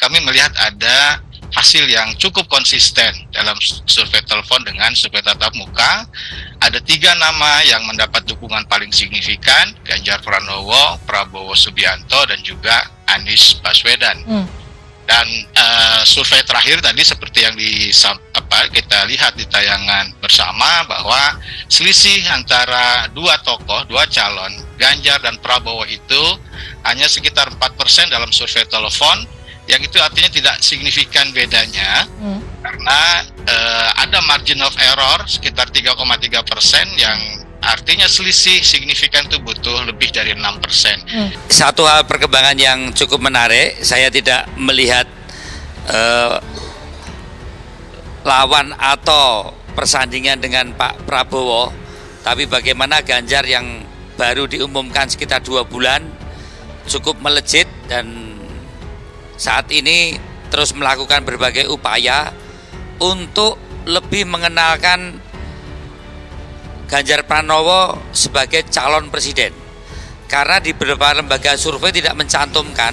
kami melihat ada hasil yang cukup konsisten dalam survei telepon dengan survei tatap muka. Ada 3 nama yang mendapat dukungan paling signifikan, Ganjar Pranowo, Prabowo Subianto, dan juga Anies Baswedan. Dan survei terakhir tadi seperti yang kita lihat di tayangan bersama, bahwa selisih antara 2 calon, Ganjar dan Prabowo itu hanya sekitar 4% dalam survei telepon, yang itu artinya tidak signifikan bedanya, karena ada margin of error sekitar 3,3%, yang artinya selisih signifikan itu butuh lebih dari 6%. Satu hal perkembangan yang cukup menarik, saya tidak melihat lawan atau persandingan dengan Pak Prabowo, tapi bagaimana Ganjar yang baru diumumkan sekitar 2 bulan cukup melejit dan saat ini terus melakukan berbagai upaya untuk lebih mengenalkan Ganjar Pranowo sebagai calon presiden. Karena di beberapa lembaga survei tidak mencantumkan,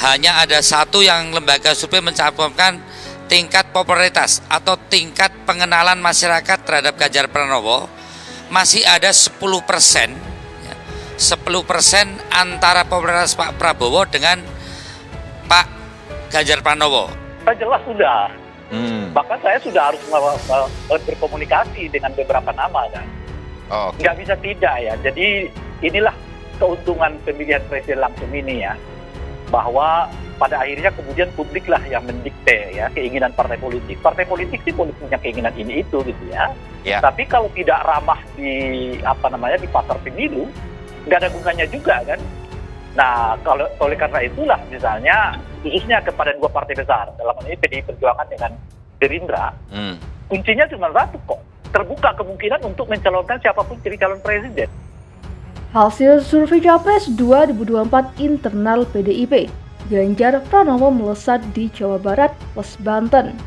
hanya ada satu yang lembaga survei mencantumkan tingkat popularitas atau tingkat pengenalan masyarakat terhadap Ganjar Pranowo masih ada 10%, 10% antara popularitas Pak Prabowo dengan Pak Ganjar Pranowo. Jelas sudah. Bahkan saya sudah harus berkomunikasi dengan beberapa nama kan. Nggak bisa tidak ya. Jadi inilah keuntungan pemilihan presiden langsung ini ya. Bahwa pada akhirnya kemudian publik lah yang mendikte ya keinginan partai politik. Partai politik sih boleh punya keinginan ini itu gitu ya. Tapi kalau tidak ramah di di pasar pemilu, nggak ada gunanya juga kan. Nah, oleh karena itulah misalnya khususnya kepada 2 partai besar, dalam hal ini PDI Perjuangan dengan Gerindra, kuncinya cuma satu kok, terbuka kemungkinan untuk mencalonkan siapapun jadi calon presiden. Hasil survei Capres 2024 internal PDIP, Ganjar Pranowo melesat di Jawa Barat plus Banten.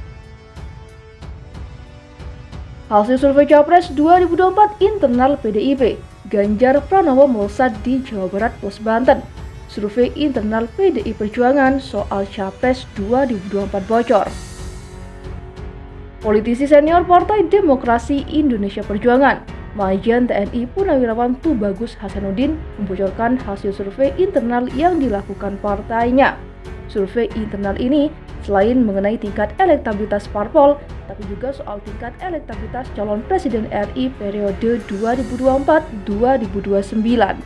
Hasil survei Capres 2024 internal PDIP, Ganjar Pranowo melesat di Jawa Barat plus Banten. Survei internal PDI Perjuangan soal Capres 2024 bocor. Politisi senior Partai Demokrasi Indonesia Perjuangan, Majen TNI Purnawirawan Tubagus Hasanuddin membocorkan hasil survei internal yang dilakukan partainya. Survei internal ini selain mengenai tingkat elektabilitas parpol, tapi juga soal tingkat elektabilitas calon presiden RI periode 2024-2029.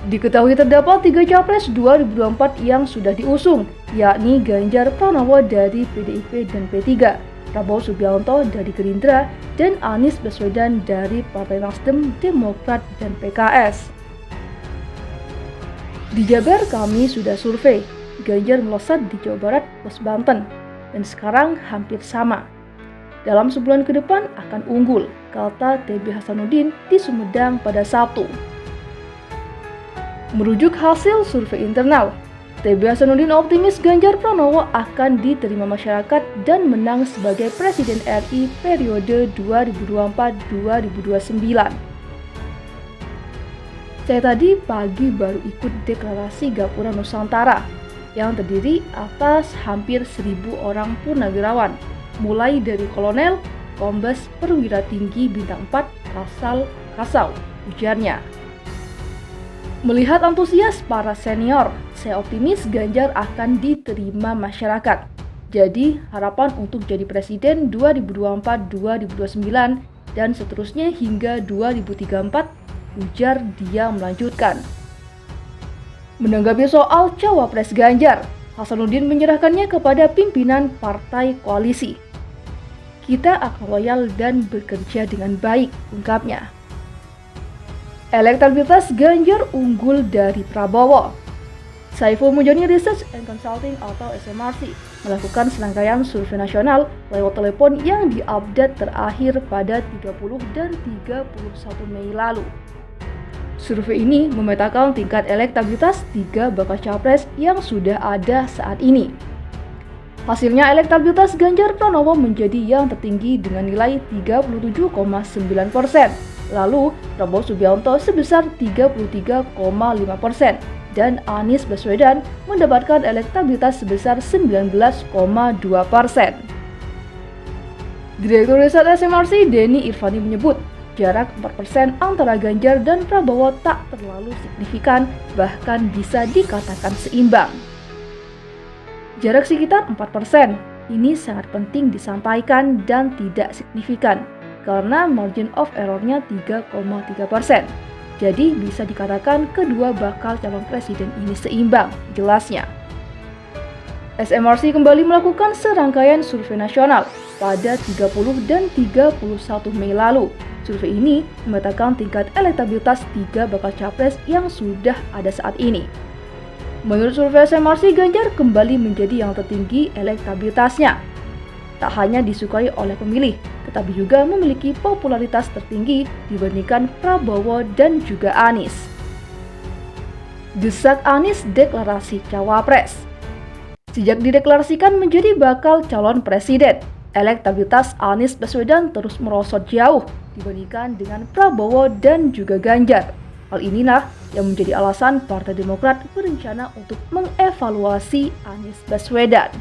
Diketahui terdapat 3 Capres 2024 yang sudah diusung, yakni Ganjar Pranowo dari PDIP dan P3, Prabowo Subianto dari Gerindra, dan Anies Baswedan dari Partai Nasdem, Demokrat, dan PKS. Di Jabar kami sudah survei, Ganjar melesat di Jawa Barat plus Banten, dan sekarang hampir sama. Dalam sebulan ke depan akan unggul, kata TB Hasanuddin di Sumedang pada Sabtu. Merujuk hasil survei internal, TB Hasanuddin optimis Ganjar Pranowo akan diterima masyarakat dan menang sebagai Presiden RI periode 2024-2029. Saya tadi pagi baru ikut deklarasi Gapura Nusantara yang terdiri atas hampir 1.000 orang purnawirawan, mulai dari kolonel, kombes, perwira tinggi bintang 4, Kasau, ujarnya. Melihat antusias para senior, saya optimis Ganjar akan diterima masyarakat. Jadi, harapan untuk jadi presiden 2024-2029 dan seterusnya hingga 2034, ujar dia melanjutkan. Menanggapi soal cawapres Ganjar, Hasanuddin menyerahkannya kepada pimpinan partai koalisi. Kita akan loyal dan bekerja dengan baik, ungkapnya. Elektabilitas Ganjar unggul dari Prabowo. Saiful Mujani Research and Consulting atau SMRC melakukan serangkaian survei nasional lewat telepon yang diupdate terakhir pada 30 dan 31 Mei lalu. Survei ini memetakan tingkat elektabilitas 3 bakal capres yang sudah ada saat ini. Hasilnya elektabilitas Ganjar Pranowo menjadi yang tertinggi dengan nilai 37,9%. Lalu Prabowo Subianto sebesar 33,5%, dan Anies Baswedan mendapatkan elektabilitas sebesar 19,2%. Direktur Riset SMRC Denny Irvani menyebut, jarak 4% antara Ganjar dan Prabowo tak terlalu signifikan, bahkan bisa dikatakan seimbang. Jarak sekitar 4%, ini sangat penting disampaikan dan tidak signifikan, karena margin of error-nya 3,3%. Jadi bisa dikatakan kedua bakal calon presiden ini seimbang, jelasnya. SMRC kembali melakukan serangkaian survei nasional pada 30 dan 31 Mei lalu. Survei ini memetakan tingkat elektabilitas tiga bakal capres yang sudah ada saat ini. Menurut survei SMRC, Ganjar kembali menjadi yang tertinggi elektabilitasnya. Tak hanya disukai oleh pemilih, tetapi juga memiliki popularitas tertinggi dibandingkan Prabowo dan juga Anies. Desak Anies deklarasi cawapres. Sejak dideklarasikan menjadi bakal calon presiden, elektabilitas Anies Baswedan terus merosot jauh dibandingkan dengan Prabowo dan juga Ganjar. Hal inilah yang menjadi alasan Partai Demokrat berencana untuk mengevaluasi Anies Baswedan.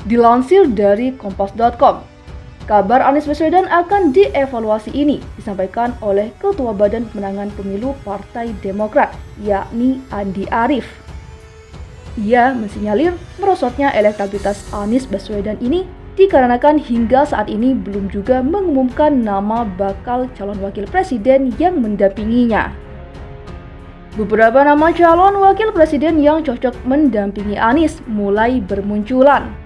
Dilansir dari Kompas.com, kabar Anies Baswedan akan dievaluasi ini disampaikan oleh Ketua Badan Pemenangan Pemilu Partai Demokrat, yakni Andi Arief. Ia mensinyalir merosotnya elektabilitas Anies Baswedan ini dikarenakan hingga saat ini belum juga mengumumkan nama bakal calon wakil presiden yang mendampinginya. Beberapa nama calon wakil presiden yang cocok mendampingi Anies mulai bermunculan.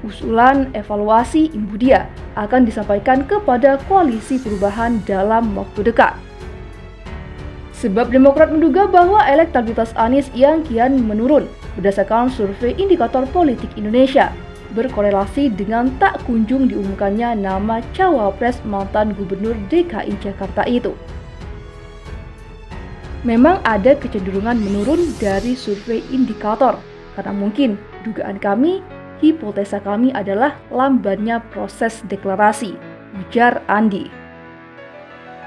Usulan evaluasi Ibu Dia akan disampaikan kepada Koalisi Perubahan dalam waktu dekat. Sebab Demokrat menduga bahwa elektabilitas Anies yang kian menurun berdasarkan survei Indikator Politik Indonesia berkorelasi dengan tak kunjung diumumkannya nama cawapres mantan Gubernur DKI Jakarta itu. Memang ada kecenderungan menurun dari survei indikator, karena mungkin dugaan kami, hipotesa kami adalah lambannya proses deklarasi, ujar Andi.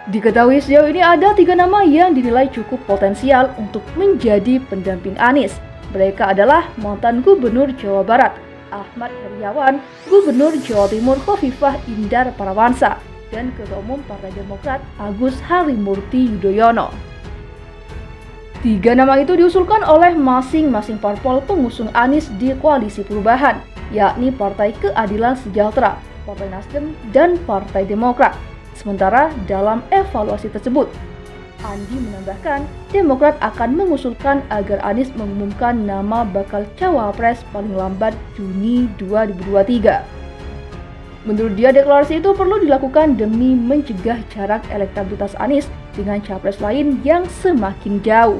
Diketahui sejauh ini ada 3 nama yang dinilai cukup potensial untuk menjadi pendamping Anies. Mereka adalah mantan Gubernur Jawa Barat, Ahmad Heriawan, Gubernur Jawa Timur Khofifah Indar Parawansa, dan Ketua Umum Partai Demokrat Agus Harimurti Yudhoyono. 3 nama itu diusulkan oleh masing-masing parpol pengusung Anies di Koalisi Perubahan, yakni Partai Keadilan Sejahtera, Partai Nasdem, dan Partai Demokrat. Sementara dalam evaluasi tersebut, Andi menambahkan Demokrat akan mengusulkan agar Anies mengumumkan nama bakal cawapres paling lambat Juni 2023. Menurut dia, deklarasi itu perlu dilakukan demi mencegah jarak elektabilitas Anies dengan capres lain yang semakin jauh.